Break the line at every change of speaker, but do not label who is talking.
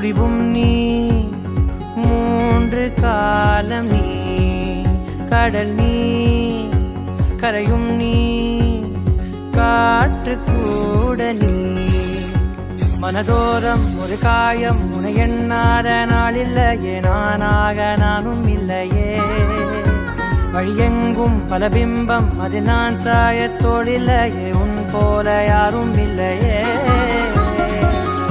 முடிவும் நீ, மூன்று காலம் நீ, கடல் நீ, கரையும் நீ, காற்று கூட நீ. மனதோரம் ஒரு காயம், உன எண்ணாத நாள் இல்லையே, நானாக நானும் இல்லையே. வழியெங்கும் பல பிம்பம், அது நான் சாயத்தோடு இல்லையே, உன் போல யாரும் இல்லையே.